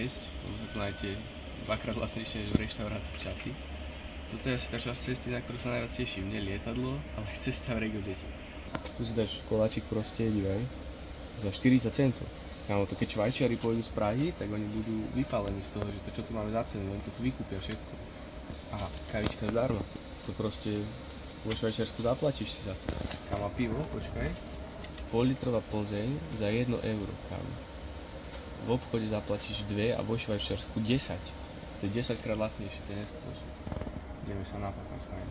jesť, lebo sa tu nájdete dvakrát lacnejšie než v reštaurácii v Čaci. Toto je asi tá časť cesty, na ktorú sa najviac teším. Nie lietadlo, ale cesta v Regodete. Tu si dáš koláčik proste, divaj, za 40 centov. Kámo, to keď Švajčiari pôjdu z Prahy, tak oni budú vypálení z toho, že to čo tu máme za cenu, oni to tu vykúpia všetko. Aha, kavička zdarma. To proste vo Švajčiarsku zaplatíš si za to. Kámo, pivo, počkaj. Pol-litrová Plzeň za 1 euro, kámo. V obchode zaplatíš 2 a vo Švajčiarsku 10. To je 10 krát lacnejšie, to je neskutočné. Ideme sa napákať s mojím.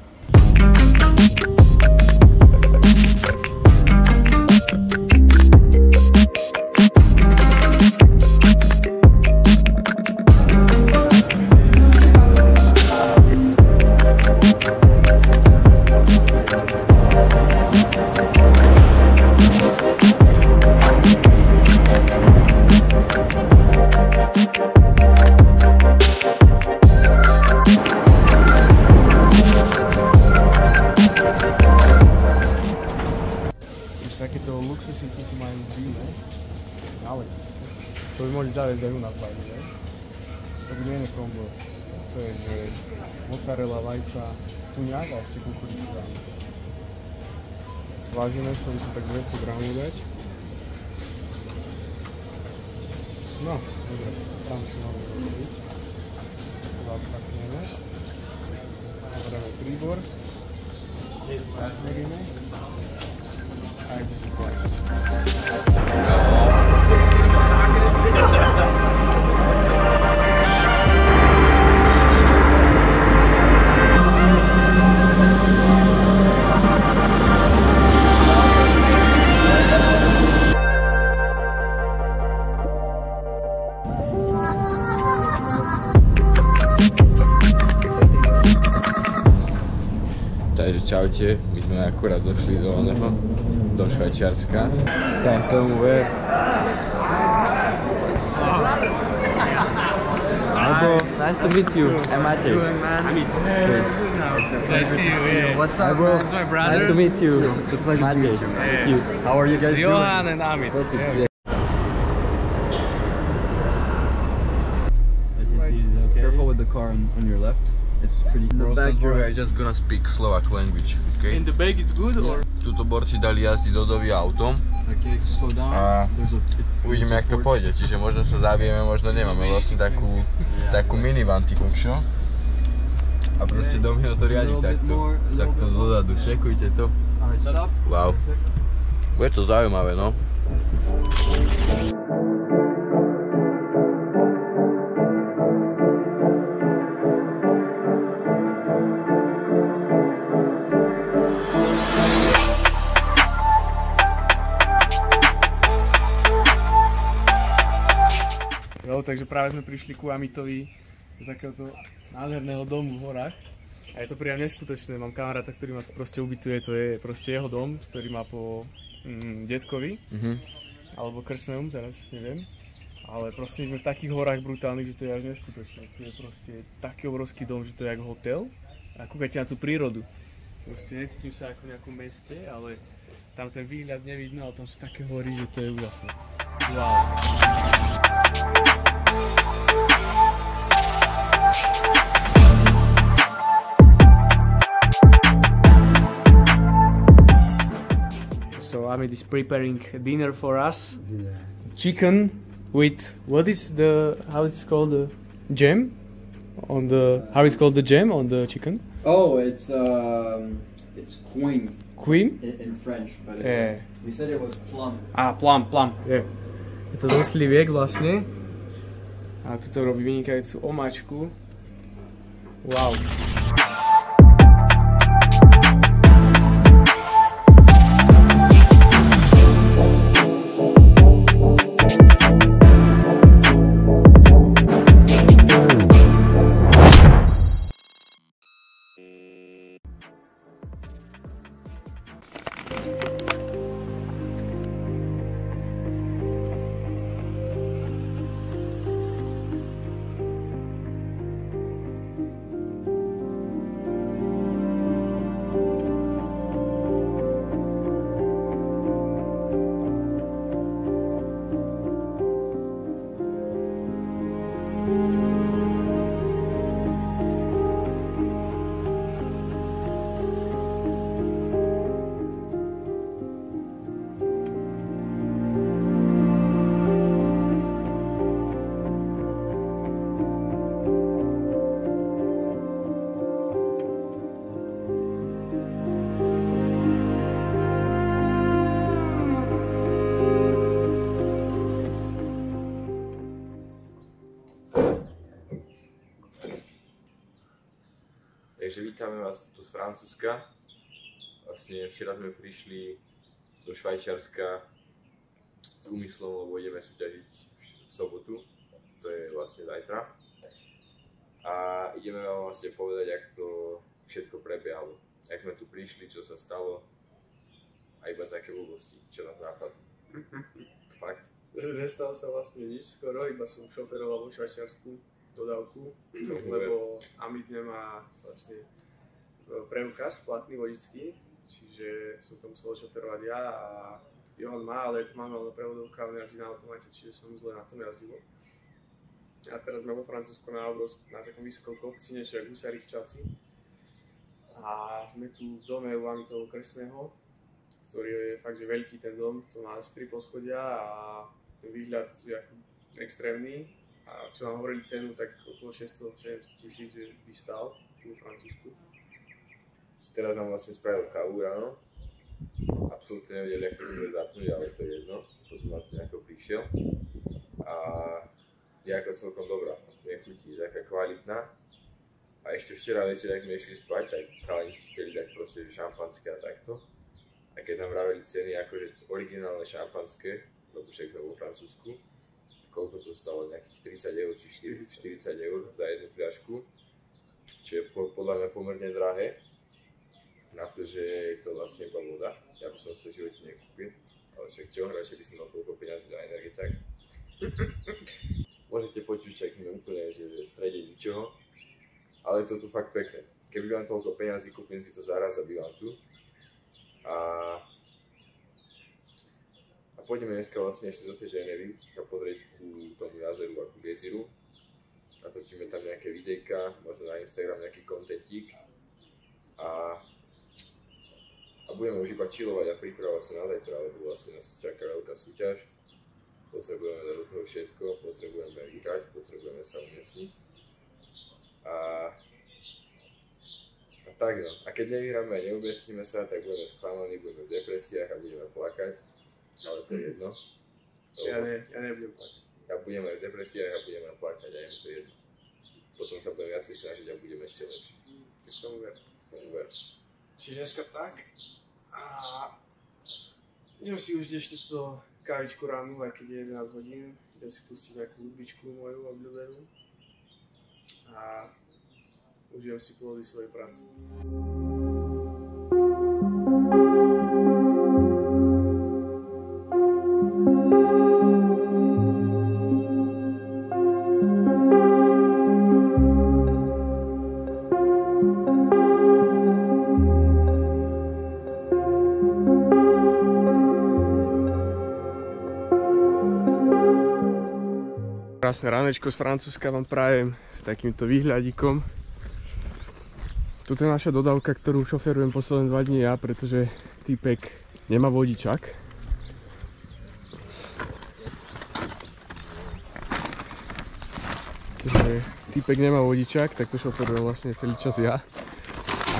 Takéto luxusy tu majú víno, ale to by mohli zaviesť aj u nás, by the way. To bude iné kombo. To je, že mozzarella, vajca, tuňák a ešte kukuricu dáme. Vážime, chcel by som tak 200 gramov dať. No, dobre, tam si máme robiť. Zadsakneme. Zoberieme príbor. Zatvoríme. A ide si platiť. Takže čaute, my sme akurát došli do Švajčiarska. Tak tomu je. Nice to meet you. I'm Matej. Amit. Nice to see you. What's up, bro? That's my brother. Nice to meet you. It's a pleasure to meet you. Thank you. How are you guys doing? Johan and Amit. Perfect. Careful with the car on your left. It's pretty Bros, don't worry, I'm just gonna speak Slovak language, okay? In the bag is good or? Tuto borci dali jazdiť Dodovi autom Okay, slow down. a There's a uvidíme, jak to pôjde, čiže možno sa zabijeme, možno nemáme vlastne takú minivan typu, čo? A proste Domino to riadi takto dozadu, čekujte to. Alright, stop. Wow. Bude to zaujímavé, no. Jo, takže práve sme prišli ku Amitovi do takéhoto nádherného domu v horách. A je to priam neskutočné, mám kamaráta, ktorý ma tu proste ubytuje, to je proste jeho dom, ktorý má po detkovi, alebo krstnom, teraz neviem. Ale proste sme v takých horách brutálnych, že to je až neskutočné. Tu je proste taký obrovský dom, že to je jak hotel. A kúkajte na tú prírodu. Proste necítim sa ako v nejakom meste, ale tam ten výhľad nevidno, ale tam sú také hory, že to je úžasné. Wow. So Amit is preparing dinner for us. Yeah. Chicken with what is the how it's called the jam on the how it's called the jam on the chicken? Oh, it's queen Cream? in French, but Yeah. we said it was plum. Plum. Yeah. Je to zo sliviek vlastne. A tuto robí vynikajúcu omáčku. Wow. Takže vítame vás tu z Francúzska. Vlastne včera sme prišli do Švajčiarska s úmyslom, lebo ideme súťažiť v sobotu, to je vlastne zajtra. A ideme vám vlastne povedať, ako to všetko prebiehalo. Jak sme tu prišli, čo sa stalo a iba také blbosti, čo nás napadlo. Fakt. Nestalo sa vlastne nič skoro, iba som šoferoval vo Švajčiarsku dodávku, lebo Amit nemá vlastne preukaz platný vodický, čiže som to musel šoferovať ja a Johan má, ale to máme na prevodovka, on jazdí na automate, čiže som zle na tom jazdil. A teraz sme vo Francúzsku na takom vysokom kopci, niečo jak Husári v Čaci. A sme tu v dome u Amitovho krstného, ktorý je fakt, že veľký ten dom, to má 3 poschodia a ten výhľad tu je ako extrémny. A čo nám hovorili cenu, tak okolo 600-700 tisíc by stál tu v Francúzsku. Teraz nám vlastne spravil kávu ráno. Absolútne nevedeli, jak to chceli zapnúť, ale to je jedno. Potom na to nejako prišiel. A je ako celkom dobrá. Mne chutí, taká kvalitná. A ešte včera večer, ak sme išli spať, tak chalani si chceli dať proste šampanské a takto. A keď nám vraveli ceny, akože originálne šampanské, lebo však vo Francúzsku, koľko to stalo, nejakých 30 eur či 40 eur za jednu fľašku, čo je podľa mňa pomerne drahé, na to, že je to vlastne iba voda. Ja by som si to v živote nekúpil, ale však čo, radšej by som dal toľko peniazy za energeták. Môžete počuť, však sme úplne že v strede ničoho, ale je to tu fakt pekné. Keby mám toľko peniazy, kúpim si to zaraz a bývam tu. A pôjdeme dneska vlastne ešte do tej Ženevy a pozrieť ku tomu jazeru a ku jeziru. Natočíme tam nejaké videjka, možno na Instagram nejaký kontentík. A budeme už iba chillovať a pripravovať sa na zajtra, lebo vlastne nás čaká veľká súťaž. Potrebujeme dať do toho všetko, potrebujeme vyhrať, potrebujeme sa umiestniť. A tak no. A keď nevyhráme a neumiestnime sa, tak budeme sklamaní, budeme v depresiách a budeme plakať. Ale to je jedno. Ja nebudem plakať. Ja budem aj v depresiách a budeme plakať a je mi to jedno. Potom sa budeme viacej snažiť a budeme ešte lepší. Tak tomu ver. Čiže dneska tak. A idem si už ešte túto kávičku ránu, aj keď je 11 hodín. Idem si pustiť nejakú hudbičku moju obľúbenú. A užijem si plody svojej práce. Krásne ránečko z Francúzska vám prajem s takýmto výhľadikom. Toto je naša dodávka, ktorú šoferujem posledné 2 dní ja, pretože týpek nemá vodičak. Takže týpek nemá vodičak, tak to šoferujem vlastne celý čas ja.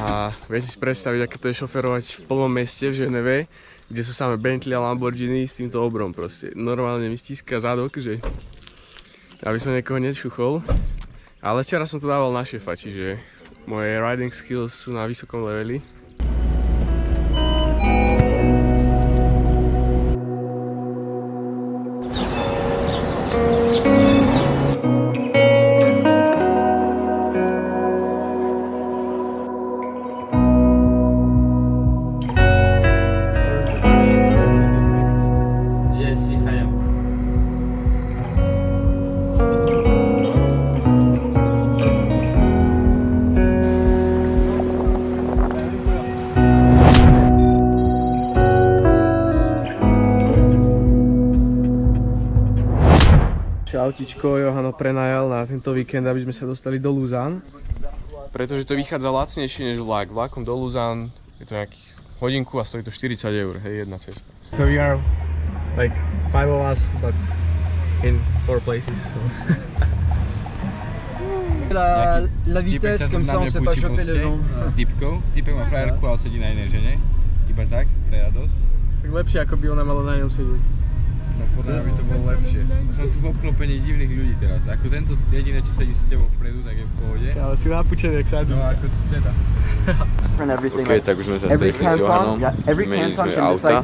A viete si predstaviť, aké to je šoferovať v plnom meste v Ženeve, kde sú samé Bentley a Lamborghini s týmto obrom proste. Normálne mi stíska zadok, že aby som niekoho nečuchol, ale včera som to dával na šefa, čiže moje riding skills sú na vysokom leveli. Autičko Johano prenajal na tento víkend, aby sme sa dostali do Lausanne. Pretože to vychádza lacnejšie než vlak. Vlakom do Lausanne je to nejakých hodinku a stojí to 40 eur, hej, jedna cesta. So we are like 5 of us, but in 4 places. So. La vitesse, comme ça on se fait pas choper les gens. S typkou. Typek má frajerku, ale sedí na inej žene. Iba tak, pre radosť. Tak lepšie, ako by ona mala na ňom sedieť. No podľa mňa by to bolo lepšie. Som tu v obklopení divných ľudí teraz. Ako tento jediné, čo sedí s tebou vpredu, tak je v pohode. Ale si napúčený, jak sadí. No ako teda. And everything. OK, tak už sme sa stretli s Johanom, vymenili sme auta,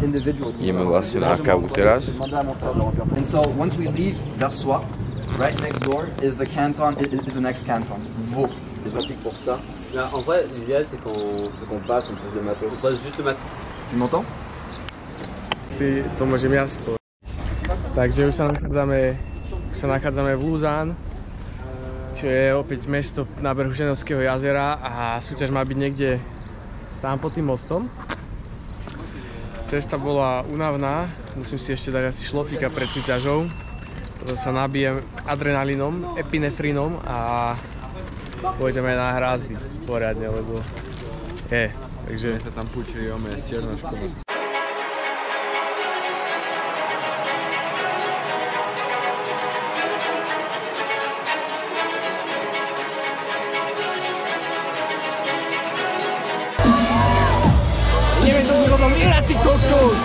ideme vlastne na kávu teraz. And so once we leave Versoix, right next door is the canton, is the next canton. Vaud. C'est pratique pour ça. Là, en vrai, l'idéal c'est qu'on passe, on trouve le matos. On passe juste le matos. Tu m'entends? To môžem ja spovedať. Takže už sa nachádzame v Lausanne, čo je opäť mesto na brehu Ženevského jazera a súťaž má byť niekde tam pod tým mostom. Cesta bola únavná, musím si ešte dať asi šlofíka pred súťažou. Potom sa nabijem adrenalinom, epinefrinom a pôjdeme na hrázdy poriadne, lebo je. Takže sa tam púčili o mňa stierna škoda. ideme tomu rovnom írať, ty kokos!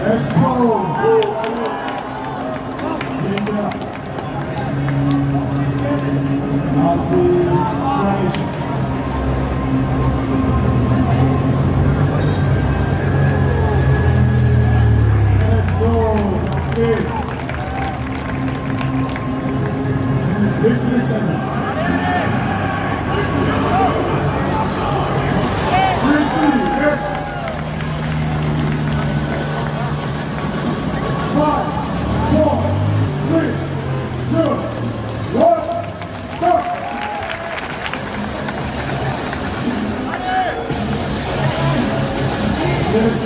Let's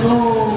go!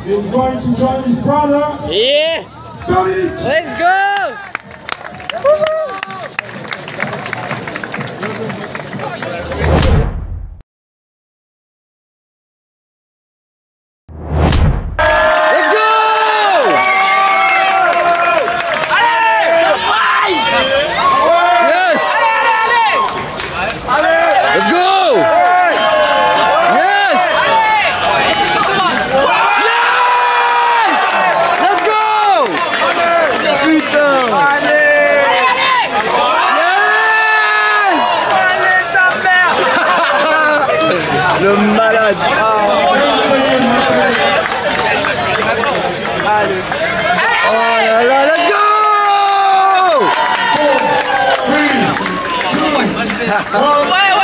He's going to join his brother. Yeah! Dominic! Let's go! Let's go! Yes! Let's go! Le malade. Allez. Oh là là, let's go! 4, 3, 2, 1. Ouais.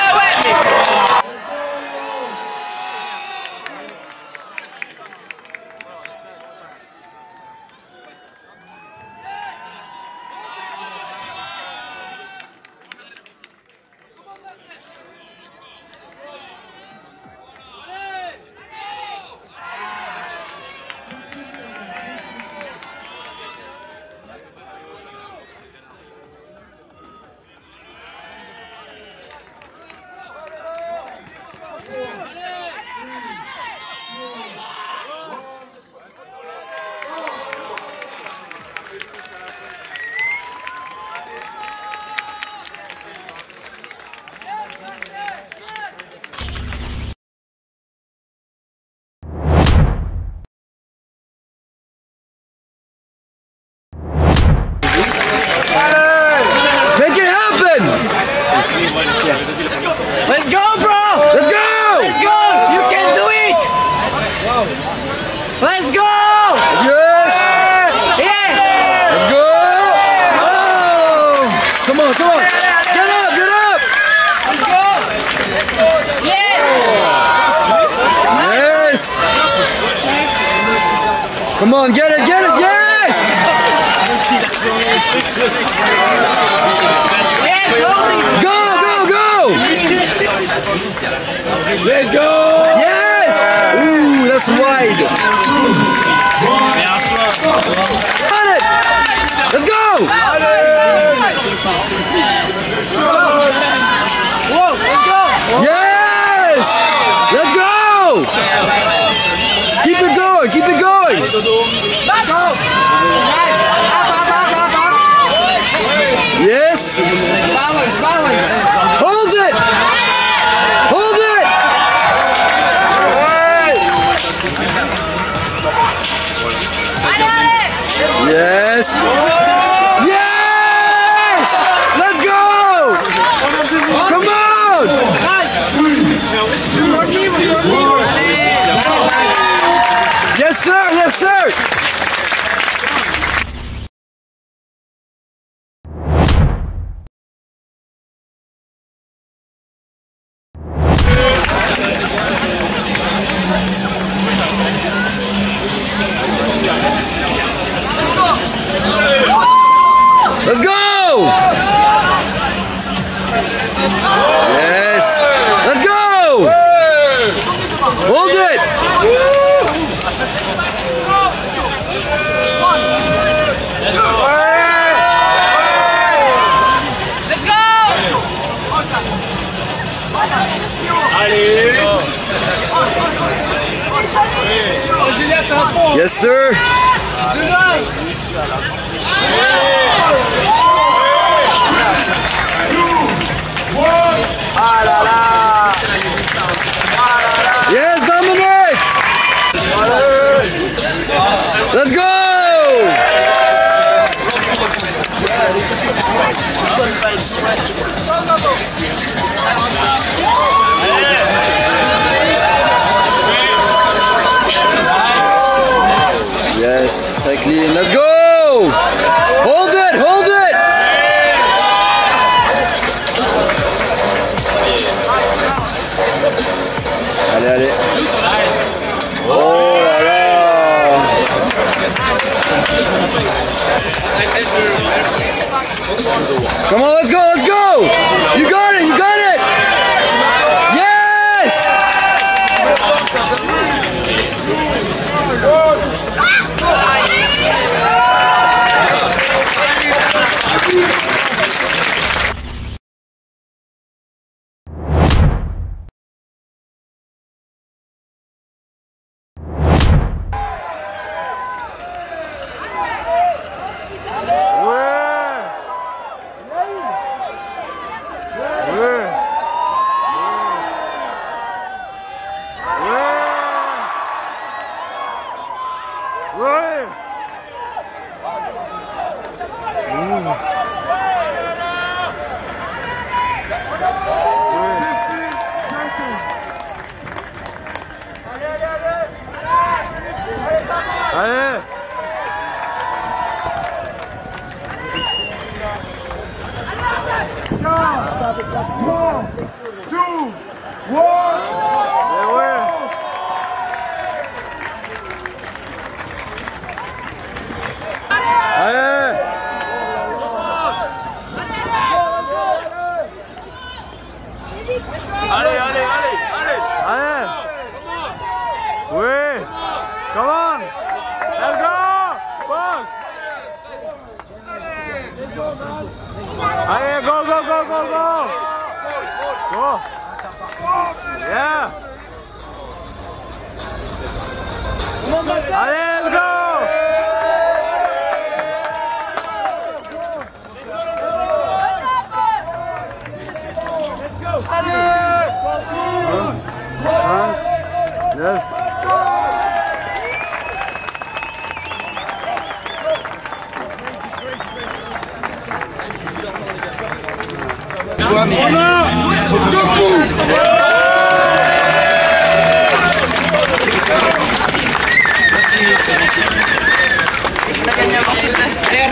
Come on, get it, yes! Go, go, go! Let's go! Yes! Ooh, that's wide. Got it! Let's go! Whoa, let's go! Yes! Let's go! Keep it going, keep it going! Yes! Hold it! Hold it! Yes! Yes! Let's go! Come on! Yes, sir! Yes, sir! Let's go! Yes! Let's go! Hold it! Let's go! Yes, sir! Yes, Dominic! Let's go! Yes, très clean. Let's go! Hold it, hold it! Allez, allez. Oh là là! Come on, let's go, let's go! You got it, you got it! Yes! Allez! Allez, allez, allez, allez! Allez! Oui! Come on! Let's go! Come Allez, go, go, go, go, go! Go! Yeah! Allez, let's go! Yes. On a debout.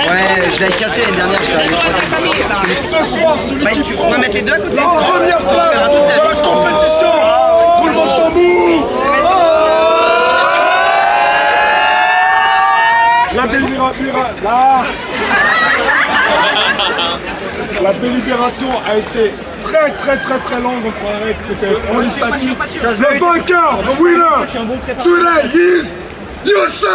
Ouais, je l'avais cassé l'année dernière, je suis arrivé troisième. Ce soir, celui qui On va mettre les deux à côté. première place dans la compétition. Roulement de tambour. La délibération a été très longue. On croirait que c'était only statique. Le vainqueur, the winner today is Youssef!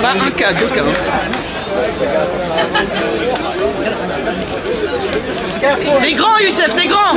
Pas un cas, deux cas. T'es grand, Youssef, t'es grand!